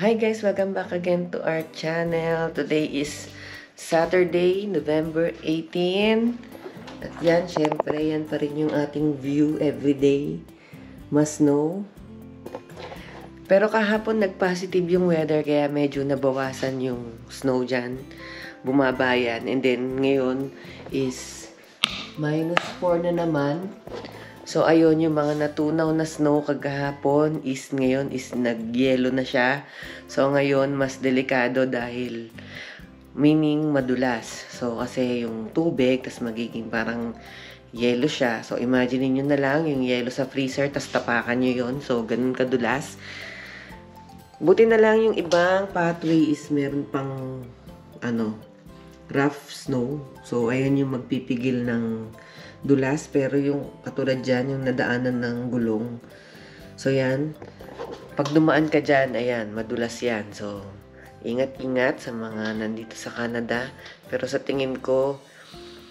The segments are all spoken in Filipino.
Hi guys, welcome back again to our channel. Today is Saturday, November 18. At yan, syempre, yan pa rin yung ating view everyday. Mas snow. Pero kahapon nag-positive yung weather kaya medyo nabawasan yung snow dyan. Bumaba yan. And then ngayon is -4 na naman. So, ayun, yung mga natunaw na snow kagahapon is ngayon is nag-yellow na siya. So, ngayon, mas delikado dahil meaning madulas. So, kasi yung tubig, tas magiging parang yellow siya. So, imagine nyo na lang yung yellow sa freezer, tas tapakan nyo yun. So, ganun kadulas. Buti na lang yung ibang pathway is meron pang, rough snow. So, ayan yung magpipigil ng dulas, pero yung katulad dyan, yung nadaanan ng gulong. So, yan. Pag dumaan ka dyan, ayan, madulas yan. So, ingat-ingat sa mga nandito sa Canada. Pero sa tingin ko,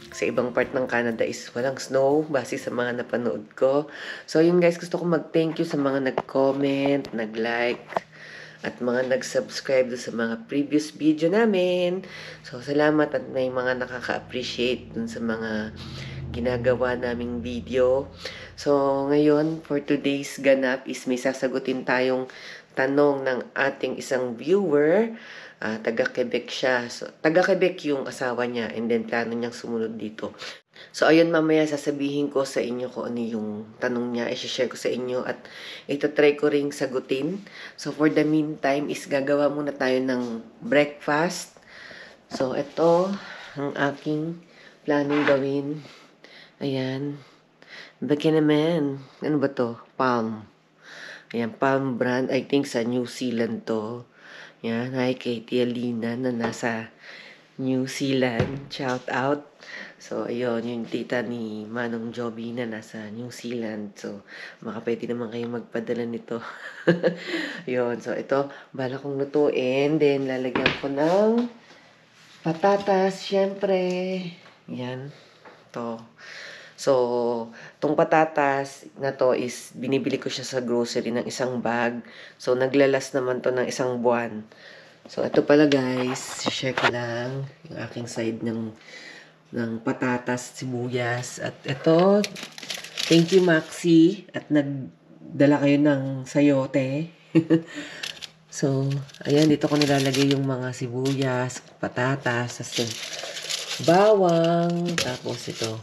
sa ibang part ng Canada is walang snow, base sa mga napanood ko. So, yun guys, gusto ko mag-thank you sa mga nag-comment, nag-like, at mga nag-subscribe sa mga previous video namin. So, salamat at may mga nakaka-appreciate dun sa mga ginagawa naming video. So, ngayon, for today's ganap is may sasagutin tayong tanong ng ating isang viewer. Taga-Quebec siya. So, taga-Quebec yung asawa niya and then plano niyang sumunod dito. So, ayun, mamaya sasabihin ko sa inyo kung ano yung tanong niya. I-share ko sa inyo at ito-try ko ring sagutin. So, for the meantime is gagawa muna tayo ng breakfast. So, ito ang aking planong gawin. Ayan. Baki naman. Ano ba to? Palm. Ayan, Palm brand. I think sa New Zealand to. Ayan. Hi kay Tia Lina na nasa New Zealand. Shout out. So, ayun. Yung tita ni Manong Joby na nasa New Zealand. So, pwede naman kayo magpadala nito. Ayun. So, ito. Bala kong lutuin. Then, lalagyan ko ng patatas. Syempre. Ayan. To. So, tong patatas na to is binibili ko siya sa grocery ng isang bag. So, naglalas naman to ng isang buwan. So, ito pala guys, share ko lang yung aking side ng patatas, sibuyas. At ito, thank you Maxi. At nagdala kayo ng sayote. So, ayan, dito ko nilalagay yung mga sibuyas, patatas, bawang, tapos ito.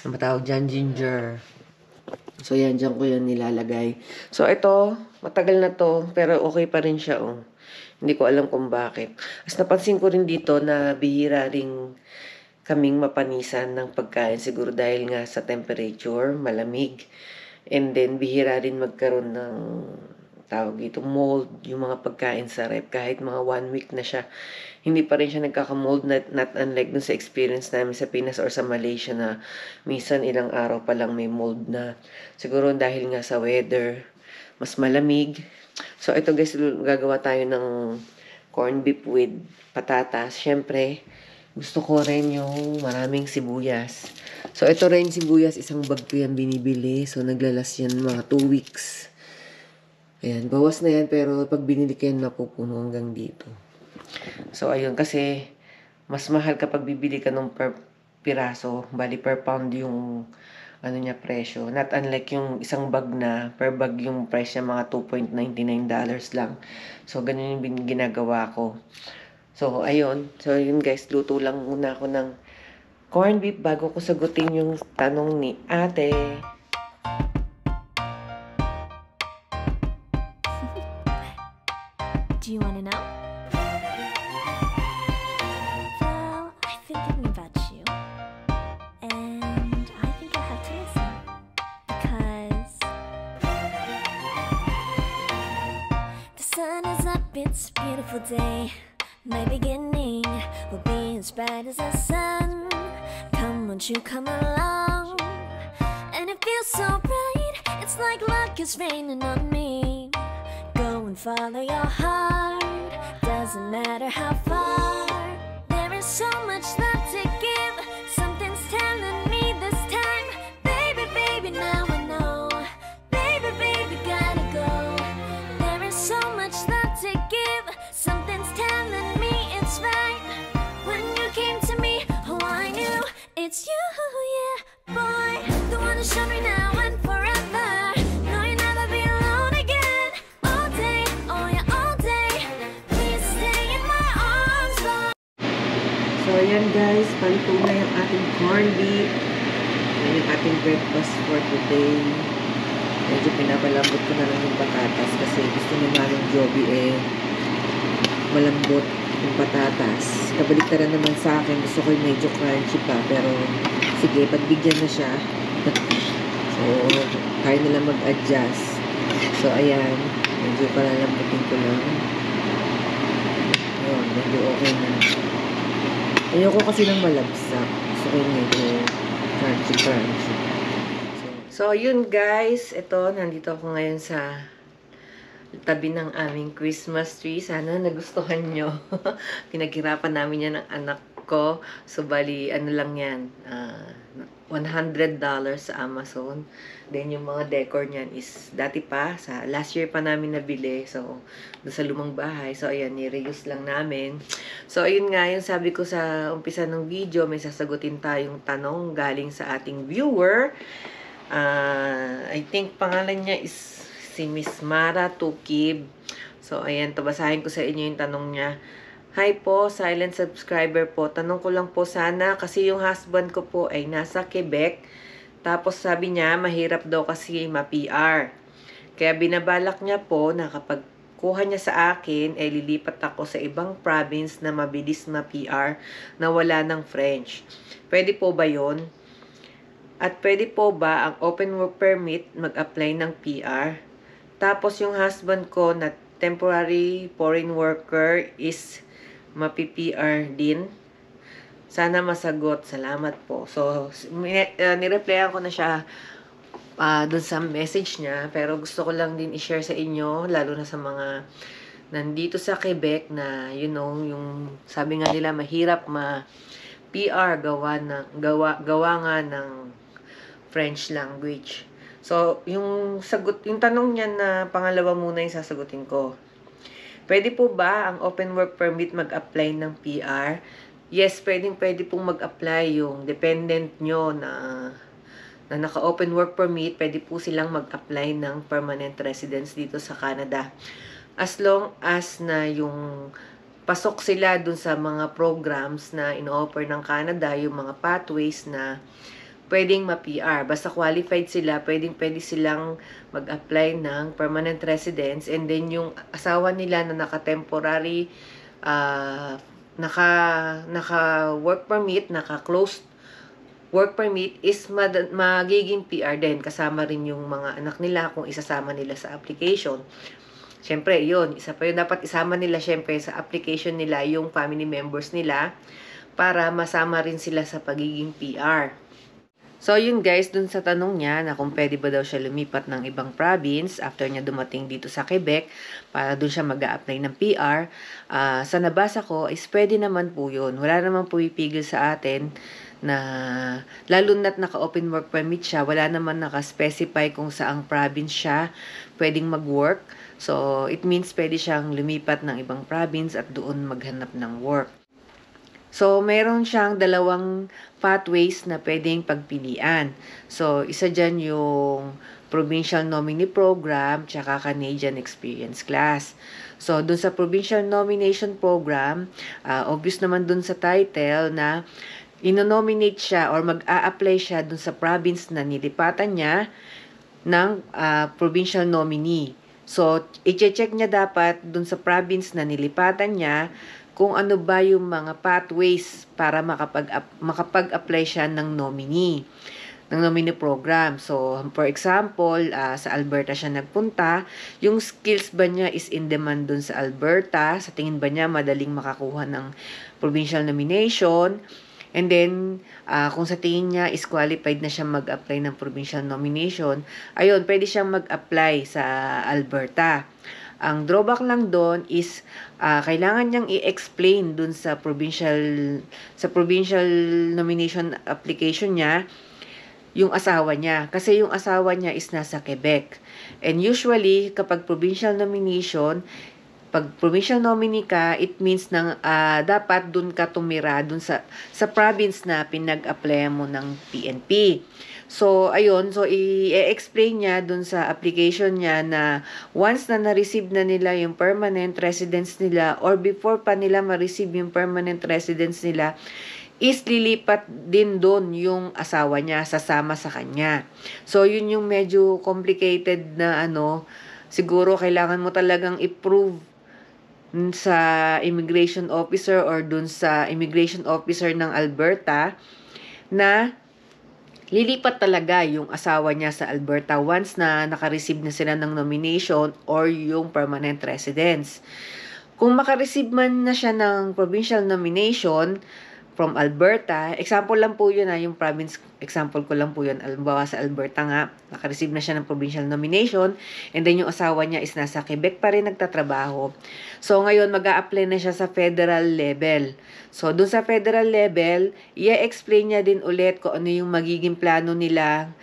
Ang matawag dyan, ginger. So, yan, dyan ko yan nilalagay. So, ito, matagal na to, pero okay pa rin siya, oh. Hindi ko alam kung bakit. As napansin ko rin dito na bihira rin kaming mapanisan ng pagkain. Siguro dahil nga sa temperature, malamig. And then, bihira rin magkaroon ng tawag dito, mold, yung mga pagkain sa rep. Kahit mga 1 week na siya, hindi pa rin siya nagkakamold, not unlike dun sa experience namin sa Pinas or sa Malaysia na minsan ilang araw pa lang may mold na. Siguro dahil nga sa weather, mas malamig. So, ito guys, gagawa tayo ng corned beef with patatas. Siyempre, gusto ko rin yung maraming sibuyas. So, ito rin sibuyas, isang bag ko yan binibili. So, naglalas yan mga 2 weeks. Ayan, bawas na yan, pero pag binili ko yan, napupuno hanggang dito. So, ayun, kasi mas mahal kapag bibili ka ng per piraso, bali per pound yung niya presyo. Not unlike yung isang bag na per bag yung price niya mga $2.99 lang. So, ganun yung ginagawa ko. So, ayun. So, yun guys, luto lang muna ako ng corned beef bago ko sagutin yung tanong ni ate. Do you want to know? Well, I've been thinking about you, and I think I have to listen, because the sun is up, it's a beautiful day. My beginning will be as bright as the sun. Come, won't you come along? And it feels so bright, it's like luck is raining on me. Go and follow your heart, doesn't matter how far. There is so much love to give, something's telling me this time. Baby, baby, now I know. Baby, baby, gotta go. There is so much love to give. gonna show me now and forever. No, you'll never be alone again. All day, oh yeah, all day. Please stay in my arms, Lord. So, ayan guys, paluto na yung ating corned beef. Yan yung ating breakfast for today. Medyo pinapalambot ko na lang yung patatas kasi gusto ni Manong Joby malambot yung patatas. Kabaliktaran naman sa akin, gusto ko yung medyo crunchy pa, pero sige, pagbigyan na siya. So, kaya nila mag-adjust. So, ayan, medyo palalambutin ko lang. Ayun, medyo okay na. Ayoko kasi ng malabsak. Gusto ko yung medyo crunchy. So, yun guys. Ito, nandito ako ngayon sa tabi ng aming Christmas tree. Sana nagustuhan nyo. Pinaghirapan namin yan ng anak ko. So, bali, ano lang yan, $100 sa Amazon. Then, yung mga decor niyan is, dati pa, sa last year pa namin nabili. So, doon sa lumang bahay. So, ayan, ni-reuse lang namin. So, ayun nga, yung sabi ko sa umpisa ng video, may sasagutin tayong tanong galing sa ating viewer. I think pangalan niya is si Miss Mara Tukib. So, ayan, basahin ko sa inyo yung tanong niya. Hi po, silent subscriber po. Tanong ko lang po sana kasi yung husband ko po ay nasa Quebec. Tapos sabi niya, mahirap daw kasi ma-PR. Kaya binabalak niya po na kapag kuha niya sa akin, ay lilipat ako sa ibang province na mabilis ma-PR na wala ng French. Pwede po ba yon? At pwede po ba ang open work permit mag-apply ng PR? Tapos yung husband ko na temporary foreign worker is mapi-PR din. Sana masagot. Salamat po. So, nireplyan ko na siya dun sa message niya. Pero gusto ko lang din i-share sa inyo, lalo na sa mga nandito sa Quebec na, you know, yung sabi nga nila mahirap ma-PR gawa nga ng French language. So, yung tanong niya na pangalawa muna yung sasagutin ko. Pwede po ba ang open work permit mag-apply ng PR? Yes, pwede pong mag-apply yung dependent nyo na naka-open work permit. Pwede po silang mag-apply ng permanent residence dito sa Canada. As long as na yung pasok sila dun sa mga programs na ino-offer ng Canada, yung mga pathways na pwedeng ma-PR. Basta qualified sila, pwede silang mag-apply ng permanent residence. And then, yung asawa nila na naka-temporary, naka-work permit, naka-closed work permit is magiging PR din. Kasama rin yung mga anak nila kung isasama nila sa application. Siyempre, yun. Isa pa yun. Dapat isama nila, siyempre, sa application nila yung family members nila para masama rin sila sa pagiging PR. So, yun guys, dun sa tanong niya na kung pwede ba daw siya lumipat ng ibang province after niya dumating dito sa Quebec para dun siya mag-a-apply ng PR, sa nabasa ko is pwede naman po yun. Wala naman po ipigil sa atin na lalo na't naka-open work permit siya, wala naman naka-specify kung saang province siya pwedeng mag-work. So, it means pwede siyang lumipat ng ibang province at doon maghanap ng work. So, meron siyang dalawang pathways na pwedeng pagpilian. So, isa dyan yung Provincial Nominee Program tsaka Canadian Experience Class. So, dun sa Provincial Nomination Program, obvious naman dun sa title na inonominate siya or mag-a-apply siya dun sa province na nilipatan niya ng provincial nominee. So, i-check niya dapat dun sa province na nilipatan niya kung ano ba yung mga pathways para makapag-apply siya ng nominee program. So, for example, sa Alberta siya nagpunta, yung skills ba niya is in demand dun sa Alberta? Sa tingin ba niya madaling makakuha ng provincial nomination? And then, kung sa tingin niya is qualified na siya mag-apply ng provincial nomination, ayun, pwede siyang mag-apply sa Alberta. Ang drawback lang doon is kailangan niyang i-explain dun sa provincial nomination application niya yung asawa niya. Kasi yung asawa niya is nasa Quebec. And usually, kapag provincial nomination, pag provincial nominee ka, it means dapat dun ka tumira dun sa province na pinag-apply mo ng PNP. So, ayun. So, i-explain niya dun sa application niya na once na na-receive na nila yung permanent residence nila or before pa nila ma-receive yung permanent residence nila, is lilipat din doon yung asawa niya, sasama sa kanya. So, yun yung medyo complicated na siguro kailangan mo talagang i-prove sa immigration officer or dun sa immigration officer ng Alberta na lilipat talaga yung asawa niya sa Alberta once na naka-receive na sila ng nomination or yung permanent residence. Kung maka-receive man na siya ng provincial nomination from Alberta, example lang po yun yung province, example ko lang po yun, alimbawa sa Alberta nga, naka-receive na siya ng provincial nomination, and then yung asawa niya is nasa Quebec pa rin nagtatrabaho. So ngayon, mag-a-apply na siya sa federal level. So dun sa federal level, i-explain niya din ulit kung ano yung magiging plano nilang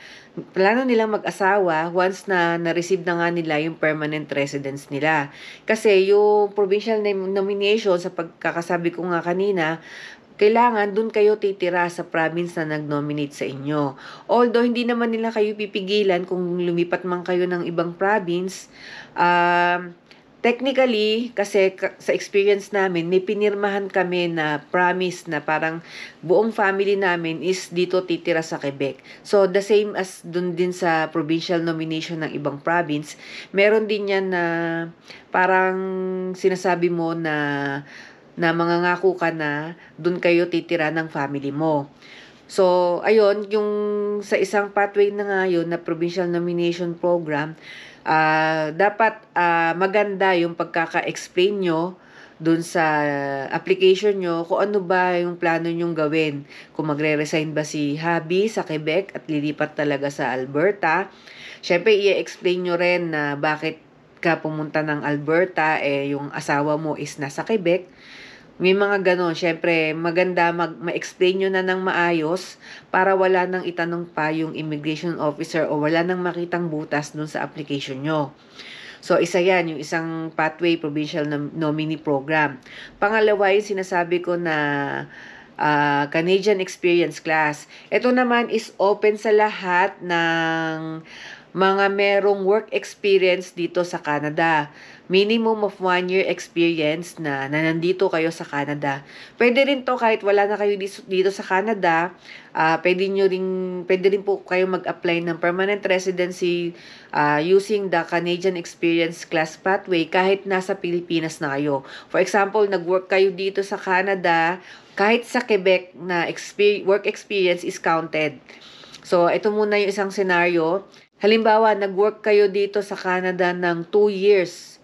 mag-asawa once na na-receive na nga nila yung permanent residence nila. Kasi yung provincial nomination, sa pagkakasabi ko nga kanina, kailangan dun kayo titira sa province na nag-nominate sa inyo. Although, hindi naman nila kayo pipigilan kung lumipat man kayo ng ibang province. Technically, kasi sa experience namin, may pinirmahan kami na promise na parang buong family namin is dito titira sa Quebec. So, the same as dun din sa provincial nomination ng ibang province, meron din yan na parang sinasabi mo na mangangako ka na dun kayo titira ng family mo. So, ayun, yung sa isang pathway na nga yun na provincial nomination program, dapat maganda yung pagkaka-explain nyo dun sa application nyo kung ano ba yung plano nyong gawin. Kung magre-resign ba si Habi sa Quebec at lilipat talaga sa Alberta. Syempre, i-explain nyo rin na bakit ka pumunta ng Alberta, yung asawa mo is nasa Quebec. May mga ganon. Syempre, maganda ma-explain nyo na ng maayos para wala nang itanong pa yung immigration officer o wala nang makitang butas dun sa application nyo. So, isa yan, yung isang pathway provincial nominee program. Pangalawa, yung sinasabi ko na Canadian Experience Class. Ito naman is open sa lahat ng mga merong work experience dito sa Canada. Minimum of 1 year experience na nandito kayo sa Canada. Pwede rin to kahit wala na kayo dito sa Canada. Pwede rin po kayo mag-apply ng permanent residency using the Canadian Experience Class pathway kahit nasa Pilipinas na kayo. For example, nag-work kayo dito sa Canada, kahit sa Quebec na work experience is counted. So, ito muna yung isang scenario. Halimbawa, nag-work kayo dito sa Canada ng 2 years.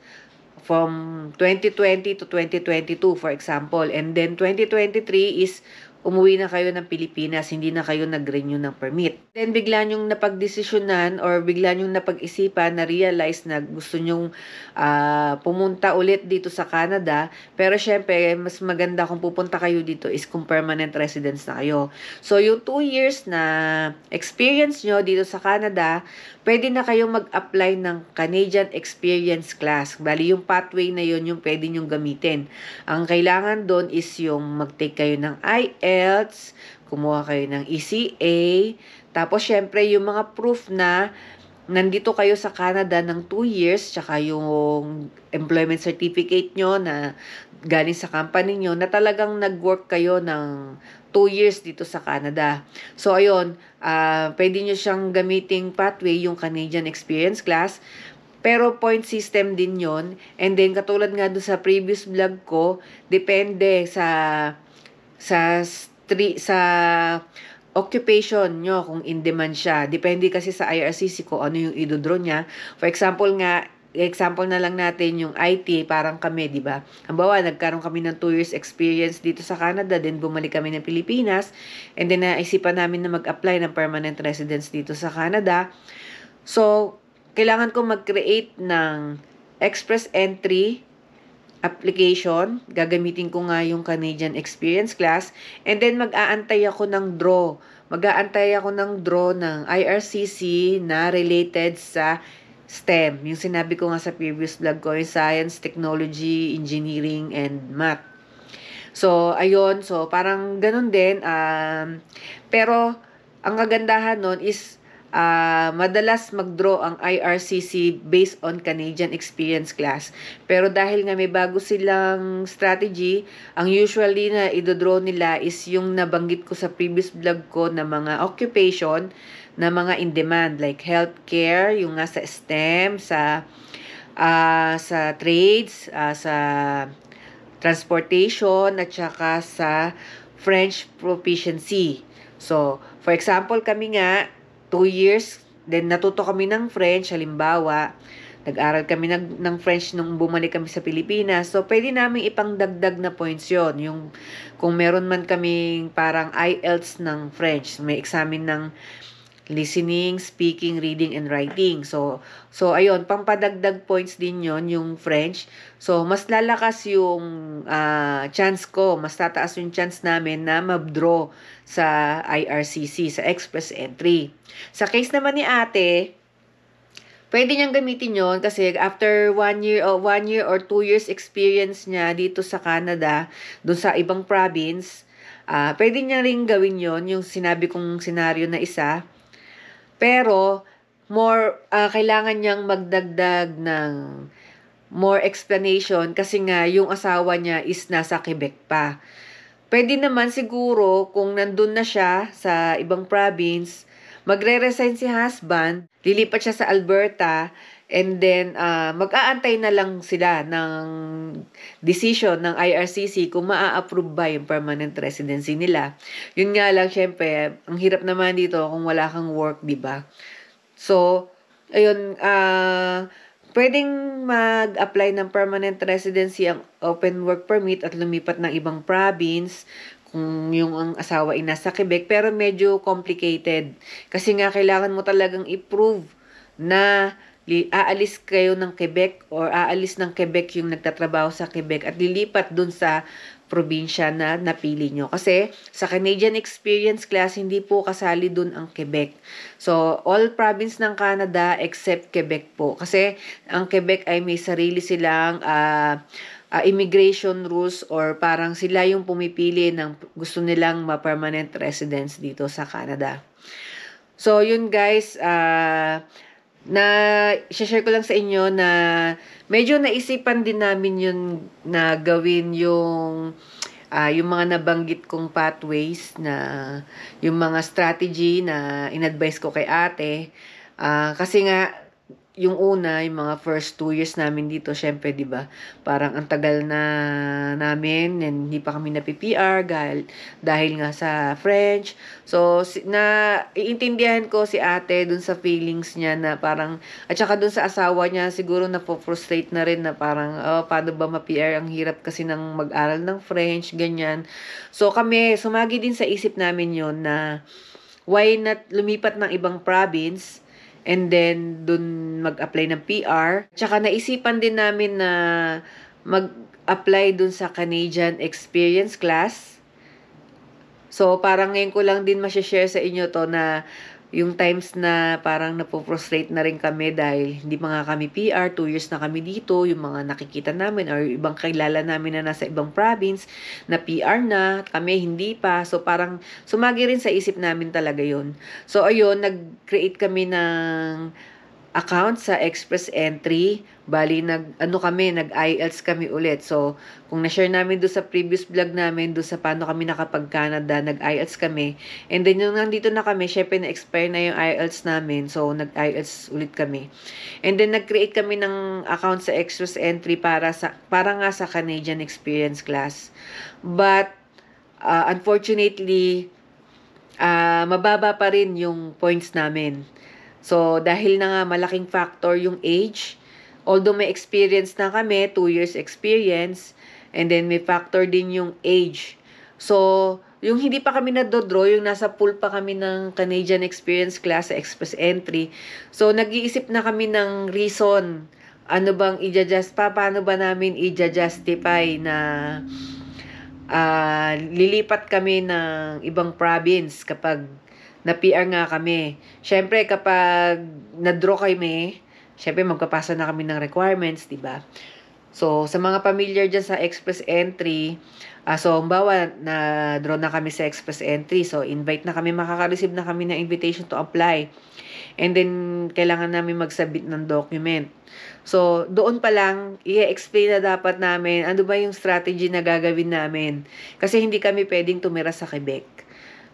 From 2020 to 2022, for example. And then, 2023 is umuwi na kayo ng Pilipinas, hindi na kayo nag-renew ng permit. Then, bigla nyong napagdesisyonan or bigla nyong napag-isipan na realize na gusto nyong pumunta ulit dito sa Canada. Pero, syempre, mas maganda kung pupunta kayo dito is kung permanent residence na kayo. So, yung 2 years na experience nyo dito sa Canada, pwede na kayong mag-apply ng Canadian Experience Class. Bali, yung pathway na yun, yung pwede nyong gamitin. Ang kailangan doon is yung mag-take kayo ng IELTS, kumuha kayo ng ECA, tapos syempre yung mga proof na nandito kayo sa Canada ng 2 years, tsaka yung employment certificate nyo na galing sa company nyo, na talagang nag-work kayo ng 2 years dito sa Canada. So, ayun, pwede nyo siyang gamiting pathway, yung Canadian Experience Class, pero point system din yon. And then, katulad nga doon sa previous vlog ko, depende sa occupation nyo kung in demand siya. Depende kasi sa IRCC kung ano yung idodraw niya. For example na lang natin yung IT, parang kami, di ba? Halimbawa, nagkaroon kami ng 2 years experience dito sa Canada, then bumalik kami ng Pilipinas, and then naisipan namin na mag-apply ng permanent residence dito sa Canada. So, kailangan ko mag-create ng express entry application. Gagamitin ko nga yung Canadian Experience Class. And then, mag-aantay ako ng draw. Mag-aantay ako ng draw ng IRCC na related sa STEM. Yung sinabi ko nga sa previous vlog ko, yung Science, Technology, Engineering, and Math. So, ayun. So, parang ganun din. Pero, ang kagandahan nun is madalas mag-draw ang IRCC based on Canadian experience class. Pero dahil nga may bago silang strategy, ang usually na idodraw nila is yung nabanggit ko sa previous vlog ko na mga occupation na mga in demand like healthcare, yung nga sa STEM, sa trades, sa transportation, at saka sa French proficiency. So, for example, kami nga 2 years, then natuto kami ng French, halimbawa, nag-aral kami ng French nung bumalik kami sa Pilipinas. So, pwede namin ipangdagdag na points yon. Yung, kung meron man kaming parang IELTS ng French, may examen ng listening, speaking, reading, and writing. So ayun, pampadagdag points din yon yung French. So, mas lalakas yung chance ko, mas tataas yung chance namin na ma-draw sa IRCC, sa Express Entry. Sa case naman ni ate, pwede niyang gamitin yon kasi after 1 year or 2 years experience niya dito sa Canada, dun sa ibang province, pwede niya rin gawin yon yung sinabi kong senaryo na isa. Pero, kailangan niyang magdagdag ng more explanation kasi nga yung asawa niya is nasa Quebec pa. Pwede naman siguro kung nandun na siya sa ibang province, magre-resign si husband, lilipat siya sa Alberta, and then mag-aantay na lang sila ng decision ng IRCC kung maa-approve ba yung permanent residency nila. Yun nga lang, syempre, ang hirap naman dito kung wala kang work, di ba? So, ayun, pwedeng mag-apply ng permanent residency ang open work permit at lumipat ng ibang province kung yung ang asawa ay nasa Quebec, pero medyo complicated. Kasi nga, kailangan mo talagang i-prove na aalis kayo ng Quebec or aalis ng Quebec yung nagtatrabaho sa Quebec at lilipat dun sa probinsya na napili nyo. Kasi sa Canadian Experience Class, hindi po kasali dun ang Quebec. So, all province ng Canada except Quebec po. Kasi ang Quebec ay may sarili silang immigration rules or parang sila yung pumipili ng gusto nilang ma-permanent residence dito sa Canada. So, yun guys, na share ko lang sa inyo na medyo naisipan din namin yun na gawin yung mga nabanggit kong pathways na yung mga strategy na in-advise ko kay ate. Kasi nga yung una, yung mga first 2 years namin dito, syempre, di ba, parang ang tagal na namin, and hindi pa kami na-PR dahil nga sa French. So, iintindihan ko si ate dun sa feelings niya na parang, at saka dun sa asawa niya, siguro na-frustrate na rin na parang, paano ba ma-PR? Ang hirap kasi ng mag-aral ng French, ganyan. So, kami, sumagi din sa isip namin yon na why not lumipat ng ibang province and then dun mag-apply ng PR. Tsaka naisipan din namin na mag-apply dun sa Canadian Experience Class. So, parang ngayon ko lang din ma-share sa inyo to na yung times na parang napo-frustrate na rin kami dahil hindi pa nga kami PR, 2 years na kami dito, yung mga nakikita namin or ibang kilala namin na nasa ibang province na PR na, kami hindi pa. So, parang sumagi rin sa isip namin talaga yun. So, ayun, nag-create kami ng account sa Express Entry. Bali, nag-IELTS kami ulit. So, kung na-share namin doon sa previous vlog namin, doon sa paano kami nakapag-Canada, nag-IELTS kami. And then, yung nandito na kami, syempre na-expire na yung IELTS namin. So, nag-IELTS ulit kami. And then, nag-create kami ng account sa Express Entry para nga sa Canadian Experience Class. But, unfortunately, mababa pa rin yung points namin. So, dahil na nga malaking factor yung age, although may experience na kami, 2 years experience, and then may factor din yung age. So, yung hindi pa kami na-draw, yung nasa pool pa kami ng Canadian Experience Class sa Express Entry. So, nag-iisip na kami ng reason. Ano bang paano ba namin i-justify na lilipat kami ng ibang province kapag na-PR nga kami. Syempre, kapag na-draw kami, syempre, magpapasa na kami ng requirements, diba? So, sa mga familiar dyan sa Express Entry, so, bawa na draw na kami sa Express Entry. So, invite na kami, makaka-receive na kami ng invitation to apply. And then, kailangan namin mag-submit ng document. So, doon pa lang, i-explain na dapat namin ano ba yung strategy na gagawin namin. Kasi hindi kami pwedeng tumira sa Quebec.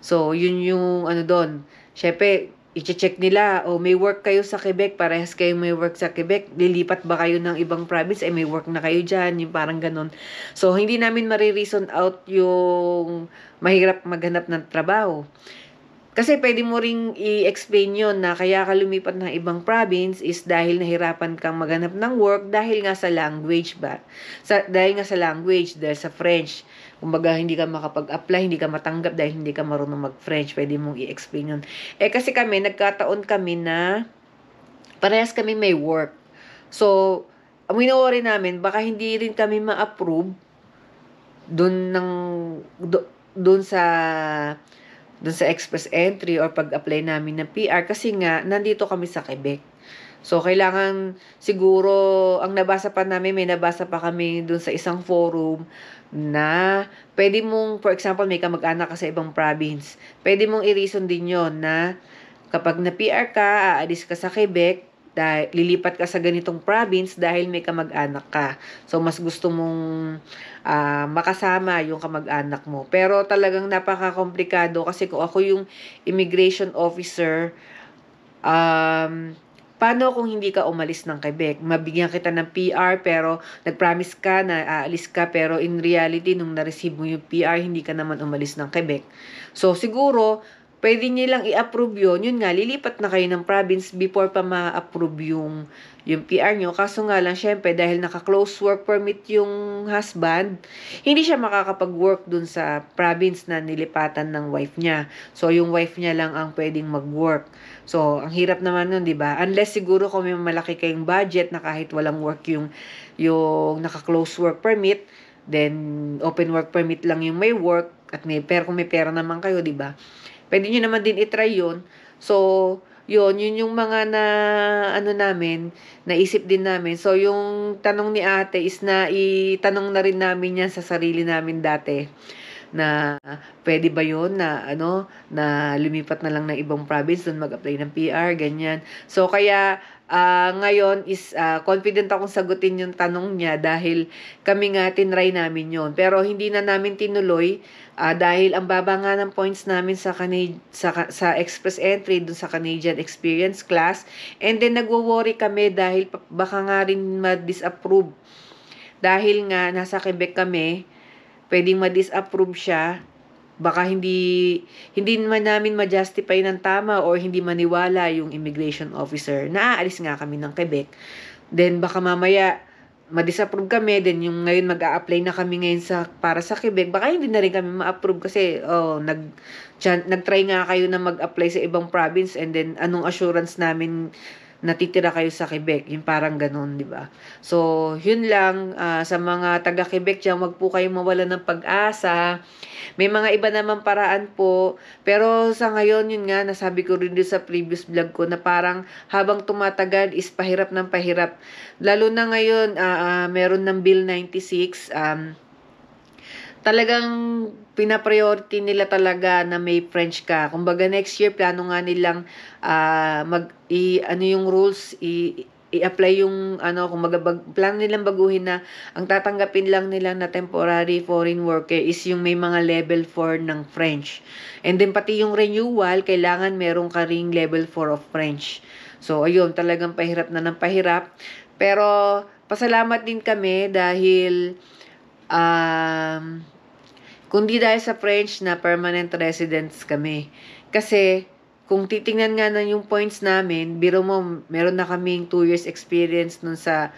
So, yun yung ano doon. Siyempre, i-check nila, may work kayo sa Quebec, parehas kayo may work sa Quebec, lilipat ba kayo ng ibang province, may work na kayo dyan, yung parang ganun. So, hindi namin marireason out yung mahirap maghanap ng trabaho. Kasi pwede mo ring i-explain yun na kaya ka lumipat ng ibang province is dahil nahirapan kang maghanap ng work dahil nga sa language ba? Dahil nga sa language, dahil sa French. Kumbaga, hindi ka makapag-apply, hindi ka matanggap dahil hindi ka marunong mag-French. Pwede mong i-explain yun. Kasi kami, nagkataon kami na parehas kami may work. So, ang winowori namin, baka hindi rin kami ma-approve doon sa Express Entry or pag-apply namin ng PR kasi nga, nandito kami sa Quebec. So, kailangan siguro, ang nabasa pa namin, may nabasa pa kami dun sa isang forum na pwede mong, for example, may kamag-anak ka sa ibang province. Pwede mong i-reason din yon na kapag na-PR ka, aalis ka sa Quebec, lilipat ka sa ganitong province dahil may kamag-anak ka. So, mas gusto mong makasama yung kamag-anak mo. Pero talagang napaka-komplikado kasi kung ako yung immigration officer, paano kung hindi ka umalis ng Quebec? Mabigyan kita ng PR pero nag-promise ka na aalis ka pero in reality, nung na-receive mo yung PR, hindi ka naman umalis ng Quebec. So, siguro, pwede nilang i-approve yun nga, lilipat na kayo ng province before pa ma-approve yung PR nyo. Kaso nga lang, syempre, dahil naka-close work permit yung husband, hindi siya makakapag-work dun sa province na nilipatan ng wife niya. So, yung wife niya lang ang pwedeng mag-work. So, ang hirap naman nun, di ba? Unless siguro kung may malaki kayong budget na kahit walang work yung naka-close work permit, then open work permit lang yung may work, at kung may pera naman kayo, di ba? Pwede nyo naman din itry yun. So, yun yung mga naisip din namin. So, yung tanong ni ate is na itanong na rin namin yan sa sarili namin dati. Na, pwede ba yun na lumipat na lang ng ibang province, dun mag-apply ng PR, ganyan. So, kaya, ngayon is confident akong sagutin yung tanong niya dahil kami nga tinry namin yon. Pero hindi na namin tinuloy dahil ang baba nga ng points namin sa Express Entry dun sa Canadian Experience class, and then nagwo-worry kami dahil baka nga rin ma-disapprove dahil nga nasa Quebec kami, pwedeng ma-disapprove siya. Baka hindi naman namin ma-justify ng tama or hindi maniwala yung immigration officer na aalis nga kami ng Quebec. Then baka mamaya ma-disapprove kami, then yung ngayon mag-a-apply na kami ngayon para sa Quebec, baka hindi na rin kami ma-approve kasi nag-try nga kayo na mag-apply sa ibang province, and then anong assurance namin natitira kayo sa Quebec, yung parang ganun, di ba? So, yun lang, sa mga taga-Quebec dyan, wag po kayong mawala ng pag-asa. May mga iba naman paraan po, pero sa ngayon, yun nga, nasabi ko rin din sa previous vlog ko, na parang habang tumatagal is pahirap ng pahirap. Lalo na ngayon, meron ng Bill 96, talagang pina-priority nila talaga na may French ka. Kumbaga next year plano nga nilang yung rules i-apply yung plano nilang baguhin na ang tatanggapin lang nila na temporary foreign worker is yung may mga level 4 ng French. And then pati yung renewal, kailangan meron ka ring level 4 of French. So ayun, talagang pahirap na ng pahirap. Pero pasalamat din kami dahil kundi dahil sa French na permanent residents kami. Kasi, kung titingnan nga na yung points namin, biro mo, meron na kaming 2 years experience nun sa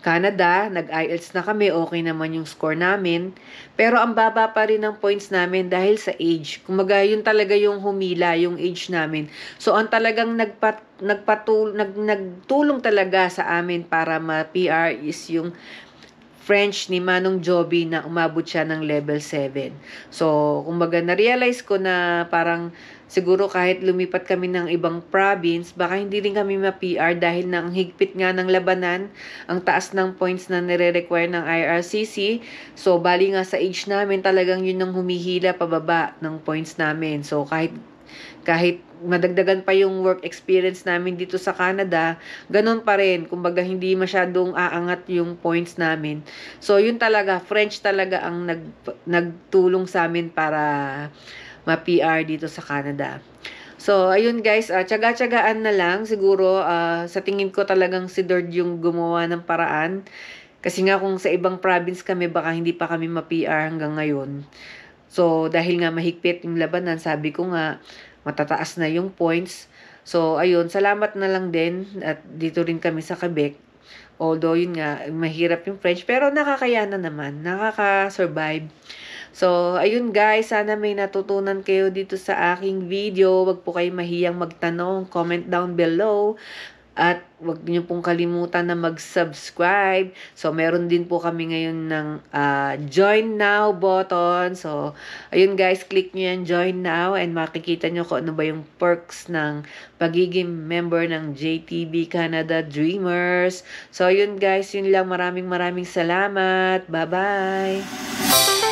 Canada, nag-IELTS na kami, okay naman yung score namin. Pero ang baba pa rin ng points namin dahil sa age. Kumaga, yun talaga yung humila, yung age namin. So, ang talagang nagtulong talaga sa amin para ma-PR is yung French ni Manong Joby na umabot siya ng level 7. So, kumbaga na-realize ko na parang siguro kahit lumipat kami ng ibang province, baka hindi rin kami ma-PR dahil na ang higpit nga ng labanan, ang taas ng points na nire-require ng IRCC. So, bali nga sa age namin, talagang yun ang humihila pababa ng points namin. So, kahit madagdagan pa yung work experience namin dito sa Canada, ganun pa rin. Kumbaga, hindi masyadong aangat yung points namin. So, yun talaga, French talaga ang nagtulong sa amin para ma-PR dito sa Canada. So, ayun guys, tsaga-tsagaan na lang. Siguro, sa tingin ko talagang si Lord yung gumawa ng paraan. Kasi nga kung sa ibang province kami, baka hindi pa kami ma-PR hanggang ngayon. So, dahil nga mahigpit yung labanan, sabi ko nga, matataas na yung points. So, ayun, salamat na lang din. At dito rin kami sa Quebec. Although, yun nga, mahirap yung French. Pero nakakayanan naman. Nakaka-survive. So, ayun guys, sana may natutunan kayo dito sa aking video. Wag po kayo mahiyang magtanong. Comment down below. At wag niyo pong kalimutan na mag-subscribe. So, meron din po kami ngayon ng Join Now button. So, ayun guys, click nyo yan, Join Now. And makikita nyo kung ano ba yung perks ng pagiging member ng JTB Canada Dreamers. So, ayun guys, yun lang. Maraming salamat. Bye-bye!